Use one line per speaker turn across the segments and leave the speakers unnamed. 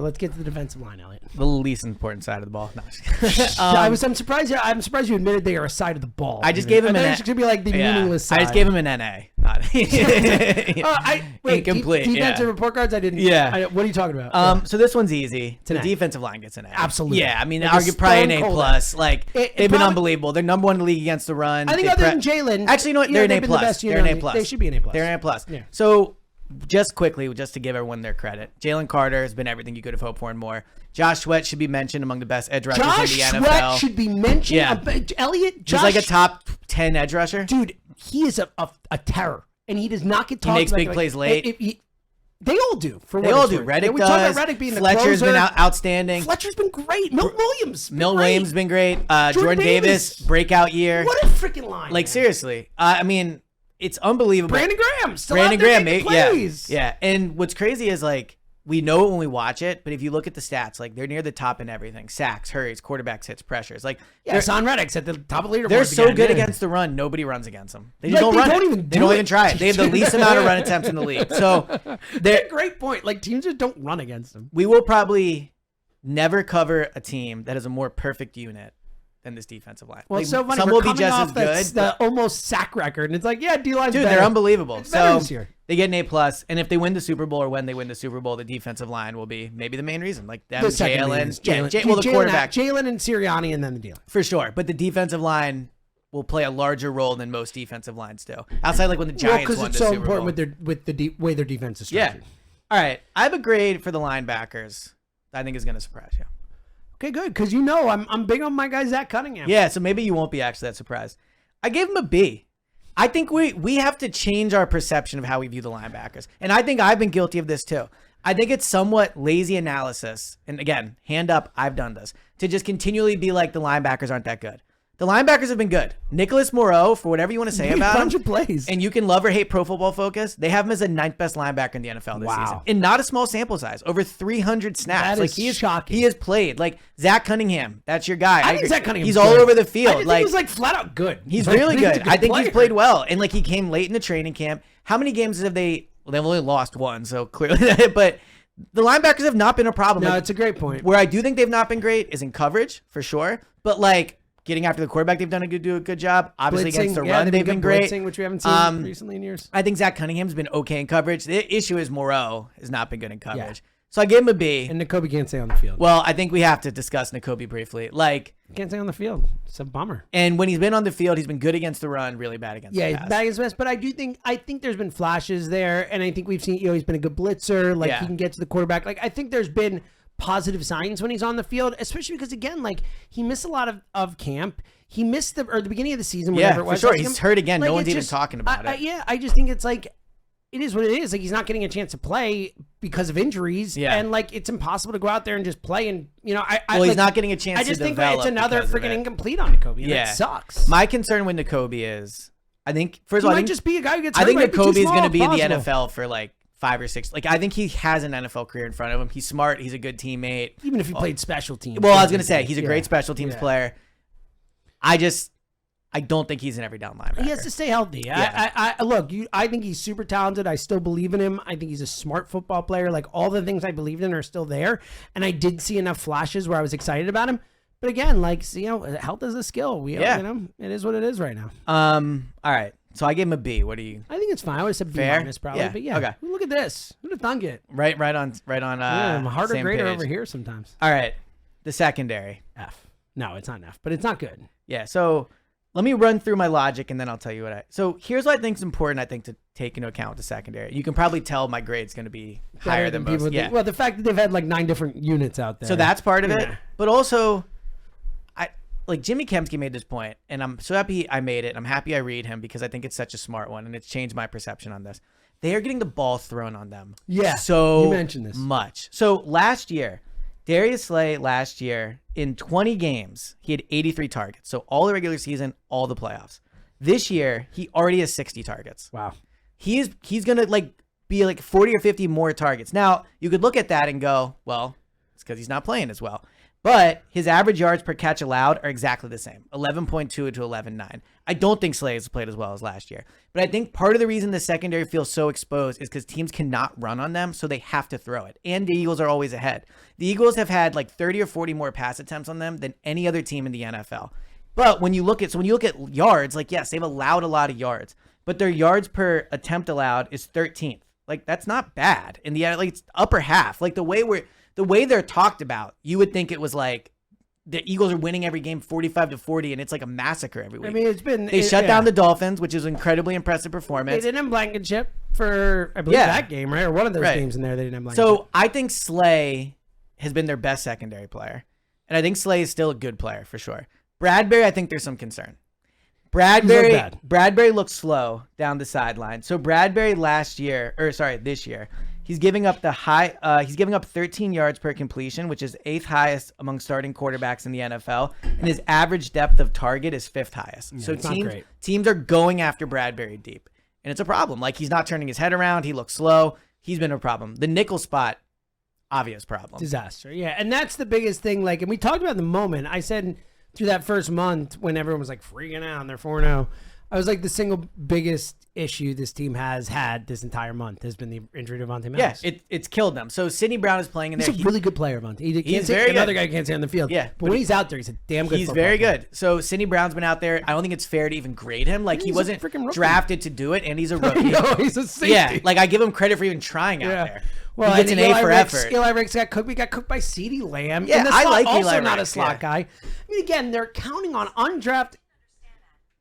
Let's get to the defensive line, Elliot.
The least important side of the ball. No.
I'm surprised you admitted they are a side of the ball.
I just gave him
an. It's going to be like the meaningless side.
I just gave him an NA. Incomplete.
Defensive report cards. I didn't.
Yeah.
What are you talking about?
So this one's easy. The defensive line gets an A.
Absolutely.
Yeah. I mean, argue probably an A plus. Like they've been unbelievable. They're number one in the league against the run.
I think other than Jalen.
Actually, you know what? They're an A plus. They're an A plus.
They should be an A plus.
They're an A plus.
Yeah.
So. Just quickly, just to give everyone their credit, Jalen Carter has been everything you could have hoped for and more. Josh Sweat should be mentioned among the best edge rushers in the NFL.
Josh Sweat should be mentioned.
Yeah.
Elliot,
he's like a top 10 edge rusher.
Dude, he is a terror, and he does not get talked about.
He makes big plays late.
They all do.
They all do. Reddick does. Talk about Reddick being Fletcher's been outstanding.
Fletcher's been great. Milton Williams.
Williams been great. Jordan Davis, breakout year.
What a freaking line.
Like, seriously. I mean, it's unbelievable.
Brandon Graham,
yeah. And what's crazy is like we know it when we watch it, but if you look at the stats, like they're near the top in everything: sacks, hurries, quarterbacks, hits, pressures. Like,
Son Reddick's at the top of the leaderboard.
They're so good against the run. Nobody runs against them. They just don't run. They don't even try it. They have the least amount of run attempts in the league. So
that's a great point. Like teams just don't run against them.
We will probably never cover a team that has a more perfect unit than this defensive line.
Well,
like,
it's so funny.
Some will be just as good.
The almost sack record, and it's like, D-line's
dude,
better.
they're unbelievable.
So
they get an A plus, and if they win the Super Bowl or when they win the Super Bowl, the defensive line will be maybe the main reason. Like them, Jalen, the quarterback,
Jalen and Sirianni, and then the D-line
for sure. But the defensive line will play a larger role than most defensive lines do. Outside, like when the Giants won the Super Bowl,
because it's so important with the way their defense is structured.
Yeah. All right, I have a grade for the linebackers. I think is going to surprise you.
Okay, good, because I'm big on my guy Zach Cunningham.
Yeah, so maybe you won't be actually that surprised. I gave him a B. I think we have to change our perception of how we view the linebackers. And I think I've been guilty of this too. I think it's somewhat lazy analysis. And again, hand up, I've done this. To just continually be like the linebackers aren't that good. The linebackers have been good. Nicholas Moreau, for whatever you want to say about him.
A bunch of plays.
And you can love or hate Pro Football Focus. They have him as the 9th best linebacker in the NFL this season. And not a small sample size. Over 300 snaps.
That is shocking.
He has played. Like, Zach Cunningham, that's your guy.
I think Zach Cunningham.
He's all over the field.
He was like flat out good.
He's really good. I think he's played well. And like he came late in the training camp. How many games have they've only lost one, so clearly but the linebackers have not been a problem.
No, it's a great point.
Where I do think they've not been great is in coverage, for sure. But like getting after the quarterback, they've done a good job. Obviously, against the run, they've been great.
Blitzing, which we haven't seen recently in years.
I think Zach Cunningham's been okay in coverage. The issue is Moreau has not been good in coverage. So I gave him a B.
And Nakobe can't stay on the field.
Well, I think we have to discuss Nakobe briefly. Like,
can't stay on the field. It's a bummer.
And when he's been on the field, he's been good against the run, really bad against the pass.
Yeah, he's bad against the pass. But I think there's been flashes there, and I think we've seen he's been a good blitzer. Like he can get to the quarterback. Like I think there's been positive signs when he's on the field, especially because again, like he missed a lot of camp. He missed the beginning of the season. Whatever it was.
For sure. He's hurt again. Like, no one's even talking about it.
I just think it's like. It is what it is. Like he's not getting a chance to play because of injuries, and like it's impossible to go out there and just play. And
he's not getting a chance. I just think
it's another freaking incomplete on Nakobe. And it sucks.
My concern with Nakobe is, I think first of all,
he might just be a guy who gets.
I think Nakobe is going to be in the NFL for like 5 or 6. Like I think he has an NFL career in front of him. He's smart. He's a good teammate.
Even if he played special teams.
Well, I was going to say he's a great special teams player. I don't think he's an every down linebacker.
He has to stay healthy. Yeah. I think he's super talented. I still believe in him. I think he's a smart football player. Like all the things I believed in are still there. And I did see enough flashes where I was excited about him. But again, like, health is a skill. It is what it is right now.
All right. So I gave him a B. What do you?
I think it's fine. I would have said B minus probably. Yeah. But yeah. Okay. Look at this. Who'd have thunk it?
Right on.
I'm a harder grader over here sometimes.
All right. The secondary.
F. No, it's not an F, but it's not good.
Yeah. So let me run through my logic and then I'll tell you what So here's what I think is important, I think, to take into account with the secondary. You can probably tell my grade's going to be higher than most. Yeah.
Well, the fact that they've had like 9 different units out there.
So that's part of it. But also, Jimmy Kempski made this point, and I'm so happy I made it. I'm happy I read him because I think it's such a smart one, and it's changed my perception on this. They are getting the ball thrown on them.
Yeah.
So
you mentioned this.
Much. So last year, Darius Slay in 20 games, he had 83 targets. So all the regular season, all the playoffs. This year, he already has 60 targets.
Wow.
He's going to be like 40 or 50 more targets. Now, you could look at that and go, well, it's because he's not playing as well. But his average yards per catch allowed are exactly the same, 11.2 to 11.9. I don't think Slay has played as well as last year. But I think part of the reason the secondary feels so exposed is because teams cannot run on them, so they have to throw it. And the Eagles are always ahead. The Eagles have had like 30 or 40 more pass attempts on them than any other team in the NFL. But when you look at yards, like, yes, they've allowed a lot of yards, but their yards per attempt allowed is 13th. Like, that's not bad. In the like, it's upper half. Like, the way they're talked about, you would think it was like the Eagles are winning every game 45-40, and it's like a massacre every week.
I mean,
they shut down the Dolphins, which is an incredibly impressive performance.
They didn't have Blankenship for, I believe, that game, right? Or one of those games in there they didn't have Blankenship.
So I think Slay has been their best secondary player, and I think Slay is still a good player for sure. Bradbury, I think there's some concern. Bradbury looked slow down the sideline. So Bradbury this year, he's giving up 13 yards per completion, which is 8th highest among starting quarterbacks in the NFL, and his average depth of target is 5th highest. So teams are going after Bradbury deep, and it's a problem. Like, he's not turning his head around. He looks slow. He's been a problem. The nickel spot, obvious problem.
Disaster. Yeah, and that's the biggest thing. Like, and we talked about the moment. I said through that first month when everyone was like freaking out and they're 4-0, I was like, the single biggest issue this team has had this entire month has been the injury to Vontae Mills.
Yeah, it's killed them. So Sidney Brown is playing in there.
He's a really good player, Vontae.
He's very good.
Another guy can't stay on the field.
Yeah,
but when he's out there, he's a damn good.
He's very good. So Sidney Brown's been out there. I don't think it's fair to even grade him. Like, he wasn't drafted to do it, and he's a rookie.
No, he's a safety.
Yeah, like, I give him credit for even trying out there.
Well,
he gets an A for effort.
Eli Ricks got cooked. We got cooked by CeeDee Lamb.
Yeah, I like Eli
also
Ricks.
Not a slot guy. I mean, again, they're counting on undrafted.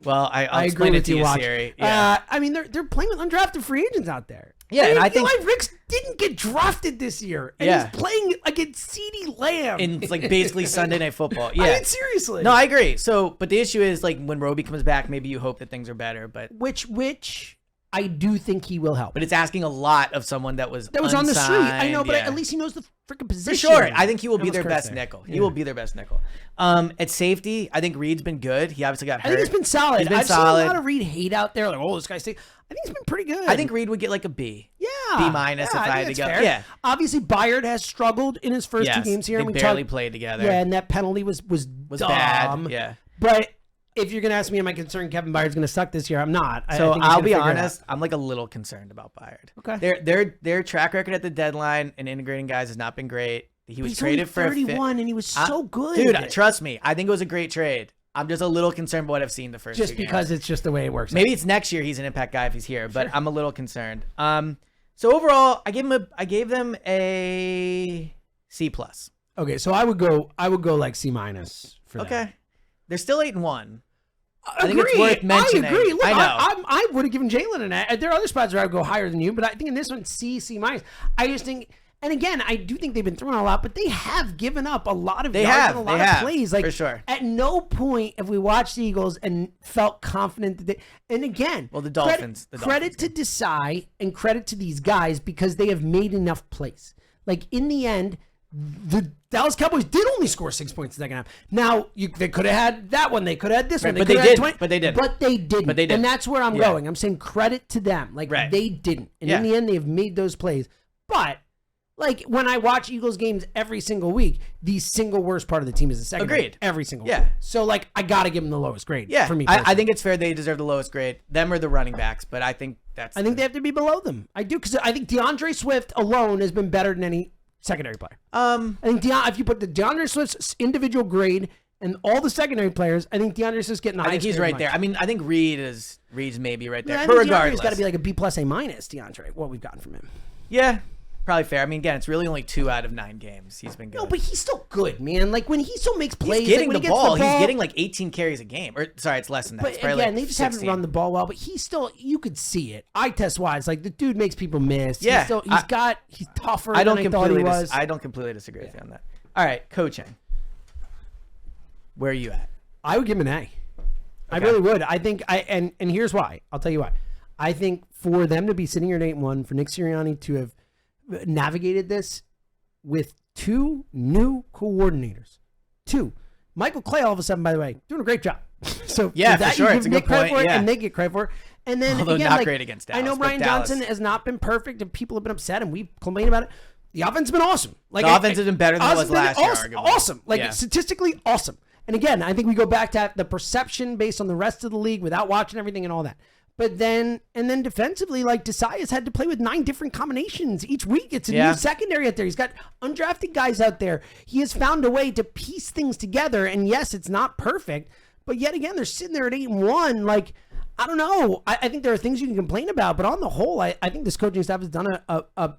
Well, I'll explain it to you, Siri.
Yeah. I mean, they're playing with undrafted free agents out there.
Yeah, and I think
Eli Ricks didn't get drafted this year, and he's playing against CeeDee Lamb
in like basically Sunday Night Football. Yeah,
I mean, seriously.
No, I agree. So, but the issue is, like, when Roby comes back, maybe you hope that things are better. But
which I do think he will help.
But it's asking a lot of someone that was
on the street. I know, but at least he knows the freaking position.
For sure. I think he will be their best nickel. He will be their best nickel. At safety, I think Reed's been good. He obviously got hurt.
I think he's been solid.
I've
seen a lot of Reed hate out there. Like, oh, this guy's safe. I think he's been pretty good.
I think Reed would get like a B.
Yeah.
B minus if I had to go.
Fair.
Yeah.
Obviously, Byard has struggled in his first 2 games here.
They barely played together.
Yeah, and that penalty was dumb.
Bad. Yeah.
But if you're going to ask me, am I concerned Kevin Byard's going to suck this year? I'm not.
So I'll be honest. I'm like a little concerned about Byard.
Okay.
Their track record at the deadline and integrating guys has not been great. He was
he's
traded for
31 and he was so good.
Dude, trust me. I think it was a great trade. I'm just a little concerned about what I've seen the first
just
2 games.
Because it's just the way it works.
Maybe it's next year he's an impact guy if he's here, but I'm a little concerned. So overall, I gave them a C+.
Okay, so I would go like C- for that.
Okay. They're still 8-1. I think it's worth mentioning.
I agree. Look,
I know.
I would have given Jalen an A. There are other spots where I would go higher than you, but I think in this one, C-. I just think, and again, I do think they've been throwing a lot, but they have given up a lot of yards and a lot of plays. Like,
for sure.
At no point have we watched the Eagles and felt confident that they, and again,
well, the Dolphins.
Credit to Desai and credit to these guys because they have made enough plays. Like, in the end, the Dallas Cowboys did only score 6 points in the second half. Now, they could have had that one. They could have had this one.
But they didn't. But they didn't.
And that's where I'm going. I'm saying credit to them. Like, they didn't. And in the end, they've made those plays. But, like, when I watch Eagles games every single week, the single worst part of the team is the second.
Agreed.
Every single week. So, like, I got to give them the lowest grade. For me
I think it's fair they deserve the lowest grade. Them or the running backs. But I think they
have to be below them. I do. Because I think DeAndre Swift alone has been better than any secondary player. I think if you put the DeAndre Swift's individual grade and all the secondary players, I think DeAndre Swift's getting the highest.
I think he's right there. I mean, I think Reed's maybe right there.
Yeah,
but regardless,
DeAndre's got to be like a B+ A-, DeAndre. What we've gotten from him.
Yeah. Probably fair. I mean, again, it's really only 2 out of 9 games he's been good.
No, but he's still good, man. Like, when he still makes plays,
he's getting
like,
the ball. He's getting like 18 carries a game. Or sorry, it's less than that.
But
it's
again,
like
they just
16.
haven't run the ball well. But he's still, you could see it. Eye test wise, like the dude makes people miss.
Yeah,
he's tougher than I thought he was.
I don't completely disagree with you on that. All right, coaching. Where are you at?
I would give him an A. Okay. I really would. I think and here's why. I'll tell you why. I think for them to be sitting here at 8-1, for Nick Sirianni to have navigated this with 2 new coordinators. 2. Michael Clay, all of a sudden, by the way, doing a great job. So
yeah, for sure.
It's a good point. And they get credit for it. And then
although
again,
not great against Dallas.
I know Brian Johnson has not been perfect, and people have been upset, and we've complained about it. The offense has been awesome. Like
the offense has been better than it was last year.
Awesome. Awesome. Like statistically awesome. And again, I think we go back to the perception based on the rest of the league without watching everything and all that. But then defensively, like Desai has had to play with 9 different combinations each week. It's a new secondary out there. He's got undrafted guys out there. He has found a way to piece things together. And yes, it's not perfect, but yet again, they're sitting there at 8-1. Like, I don't know. I think there are things you can complain about, but on the whole, I think this coaching staff has done a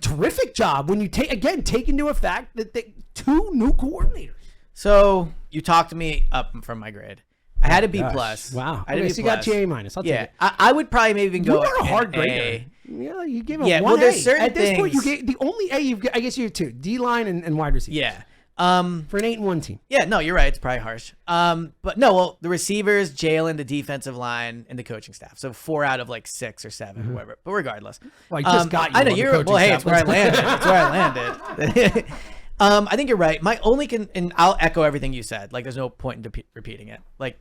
terrific job when you take into effect that 2 new coordinators.
So you talked to me up from my grade. I had a B+.
Wow.
I had a B+.
So you got G A-. I'll take it.
I would probably maybe even go.
You are a hard grader.
A.
Yeah, you gave it 1
well, there's
A.
certain
At this
things.
point, you gave the only A you've got, I guess you have 2, D-line and wide receiver.
Yeah.
For an 8-1 team.
Yeah, no, you're right. It's probably harsh. But no, well, the receivers, Jalen, the defensive line, and the coaching staff. So 4 out of like 6 or 7, whatever. But regardless.
Well, I just got you.
I know
on the
you're.
coaching
Well, hey,
staff.
it's where I landed. It's where I landed. I think you're right. My only and I'll echo everything you said. Like, there's no point in repeating it. Like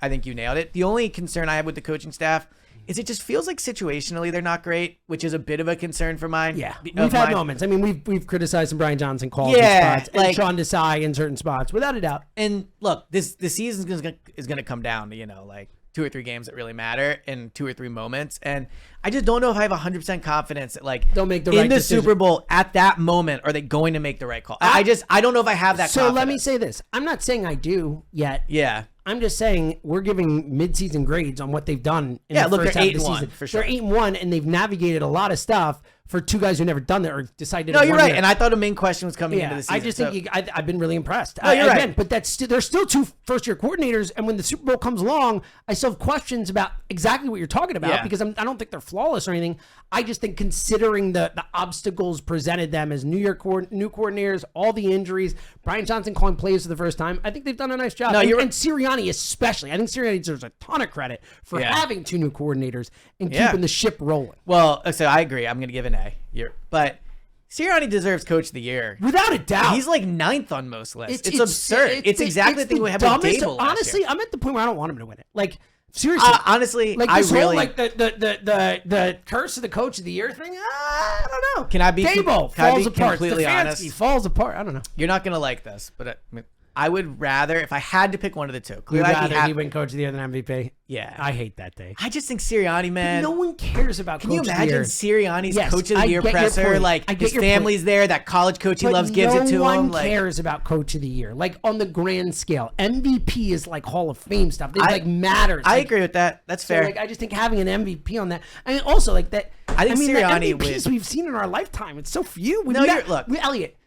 I think you nailed it. The only concern I have with the coaching staff is it just feels like situationally they're not great, which is a bit of a concern for mine.
Yeah, we've had moments. I mean, we've criticized some Brian Johnson calls in spots, and like Sean Desai in certain spots, without a doubt.
And look, the season is going to come down to like 2 or 3 games that really matter in 2 or 3 moments, and I just don't know if I have 100% confidence that like
they'll make the right decision.
Super Bowl at that moment are they going to make the right call. I don't know if I have that.
So
confidence.
let me say this: I'm not saying I do yet.
Yeah.
I'm just saying we're giving midseason grades on what they've done in the
look,
first half of the
8-1
season.
for sure.
They're 8-1, and they've navigated a lot of stuff for 2 guys who never done that or decided.
No, you're right. And I thought a main question was coming into the season.
I just think I've been really impressed.
No, you're right.
But there's still 2 first-year coordinators, and when the Super Bowl comes along, I still have questions about exactly what you're talking about because I don't think they're flawless or anything. I just think considering the obstacles presented them as new coordinators, all the injuries, Brian Johnson calling plays for the first time, I think they've done a nice job. And Sirianni especially. I think Sirianni deserves a ton of credit for having 2 new coordinators and keeping the ship rolling.
Well, so I agree. I'm going to give an A. But Sirianni deserves Coach of the Year.
Without a doubt.
He's like 9th on most lists. It's absurd. It's exactly the thing we have with Dable.
Honestly, I'm at the point where I don't want him to win it. Like, seriously.
Honestly,
like this whole, like the curse of the Coach of the Year thing, I don't know.
Can I be
Dable falls apart.
Completely honest?
Falls apart. I don't know.
You're not going to like this, but I would rather, if I had to pick one of the 2.
You'd rather he win Coach of the Year than MVP?
Yeah.
I hate that day.
I just think Sirianni, man.
No one cares about Coach of the Year.
Can you imagine Sirianni's Coach of the Year presser? Like, his family's there, that college coach he loves gives it to him.
No one cares about Coach of the Year. Like, on the grand scale. MVP is like Hall of Fame stuff. It matters.
I agree with that. That's fair.
Like, I just think having an MVP on that. I mean, also, like that.
I think Sirianni
the MVPs we've seen in our lifetime, it's so few. Elliot,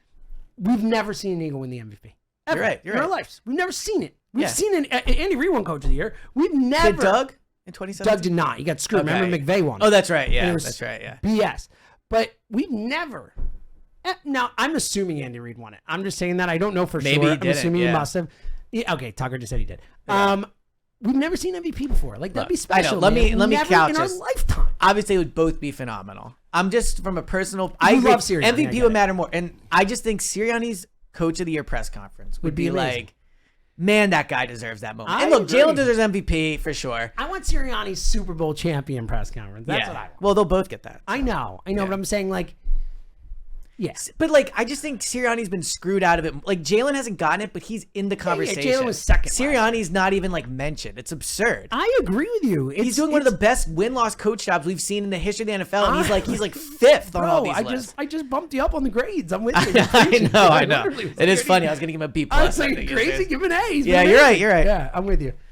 we've never seen an Eagle win the MVP. Ever.
You're right.
In our lives. We've never seen it. We've seen Andy Reid won Coach of the Year. We've never.
Did Doug in 2017?
Doug did not. He got screwed.
Okay.
Remember McVay won.
Oh, that's right. Yeah, that's right. Yeah.
BS. But we've never. Now, I'm assuming Andy Reid won it. I'm just saying that. I don't know for
Maybe
sure.
He did
I'm assuming he must have. Yeah, okay, Tucker just said he did. Yeah. We've never seen MVP before. Like, that'd be special.
I know. Let me couch
in
this.
Our lifetime.
Obviously, it would both be phenomenal. I'm just from a personal.
I love Sirianni.
MVP would matter more, and I just think Sirianni's Coach of the Year press conference would be like, man, that guy deserves that moment. And look, Jalen deserves MVP for sure.
I want Sirianni's Super Bowl champion press conference. That's what I want.
Well, they'll both get that.
I know, but I'm saying like. Yes.
But, like, I just think Sirianni's been screwed out of it. Like, Jalen hasn't gotten it, but he's in the conversation.
Jalen was second.
Sirianni's not even, like, mentioned. It's absurd.
I agree with you.
He's doing one of the best win-loss coach jobs we've seen in the history of the NFL, and he's like 5th on all these lists.
I just bumped you up on the grades. I'm with you.
I know. It is funny. I was going to give him a B+.
I was like, crazy. Give him an A.
Yeah, you're right.
Yeah, I'm with you.